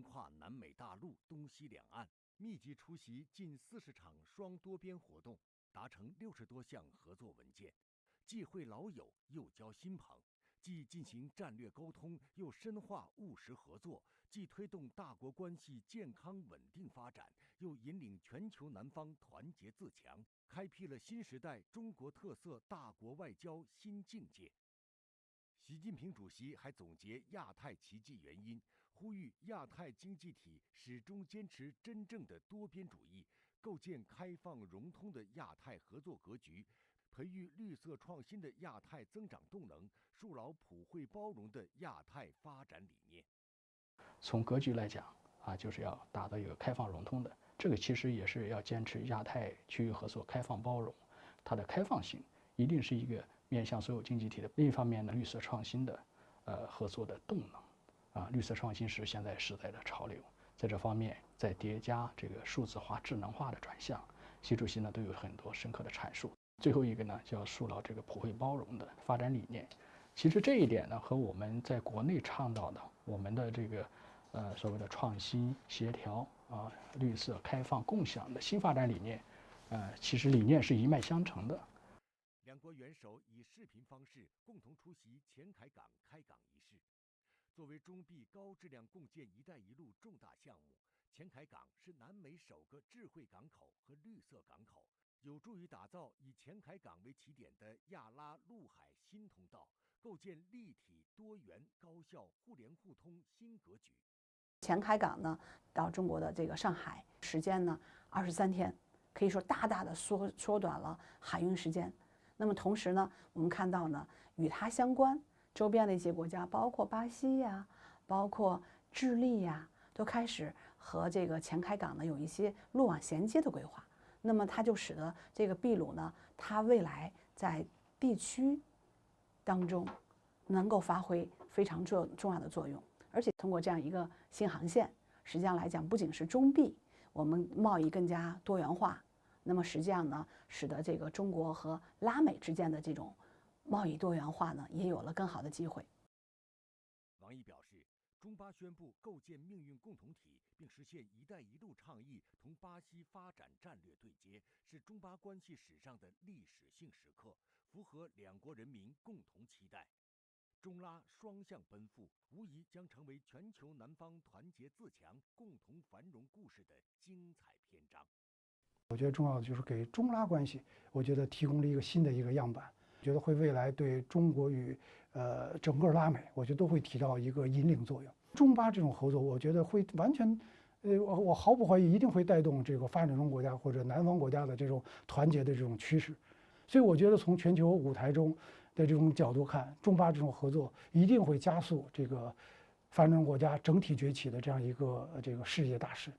跨南美大陆东西两岸，密集出席近40场双多边活动，达成60多项合作文件，既会老友又交新朋，既进行战略沟通又深化务实合作，既推动大国关系健康稳定发展，又引领全球南方团结自强，开辟了新时代中国特色大国外交新境界。习近平主席还总结亚太奇迹原因，呼吁亚太经济体始终坚持真正的多边主义，构建开放融通的亚太合作格局，培育绿色创新的亚太增长动能，树牢普惠包容的亚太发展理念。从格局来讲就是要达到一个开放融通的，这个其实也是要坚持亚太区域合作开放包容，它的开放性一定是一个面向所有经济体的。另一方面呢，绿色创新的合作的动能绿色创新是现在时代的潮流，在这方面再叠加这个数字化、智能化的转向，习主席呢都有很多深刻的阐述。最后一个呢，就要树牢这个普惠包容的发展理念。其实这一点呢，和我们在国内倡导的我们的这个所谓的创新协调绿色开放共享的新发展理念其实理念是一脉相承的。两国元首以视频方式共同出席前海港开港仪式。作为中碧高质量共建“一带一路”重大项目，前海港是南美首个智慧港口和绿色港口，有助于打造以前海港为起点的亚拉陆海新通道，构建立体、多元、高效、互联互通新格局。前海港呢，到中国的这个上海时间呢23天，可以说大大的缩短了海运时间。那么同时呢，我们看到呢，与它相关周边的一些国家，包括巴西呀，包括智利呀，都开始和这个前海港呢有一些路网衔接的规划。那么它就使得这个秘鲁呢，它未来在地区当中能够发挥非常重要的作用。而且通过这样一个新航线，实际上来讲，不仅是中碧我们贸易更加多元化，那么实际上呢，使得这个中国和拉美之间的这种贸易多元化呢，也有了更好的机会。王毅表示，中巴宣布构建命运共同体，并实现“一带一路”倡议同巴西发展战略对接，是中巴关系史上的历史性时刻，符合两国人民共同期待。中拉双向奔赴，无疑将成为全球南方团结自强、共同繁荣故事的精彩篇章。我觉得重要的就是给中拉关系，我觉得提供了一个新的一个样板，觉得会未来对中国与整个拉美，我觉得都会起到一个引领作用。中巴这种合作，我觉得会完全，我毫不怀疑一定会带动这个发展中国家或者南方国家的这种团结的这种趋势。所以我觉得从全球舞台中的这种角度看，中巴这种合作一定会加速这个发展中国家整体崛起的这样一个这个世界大势。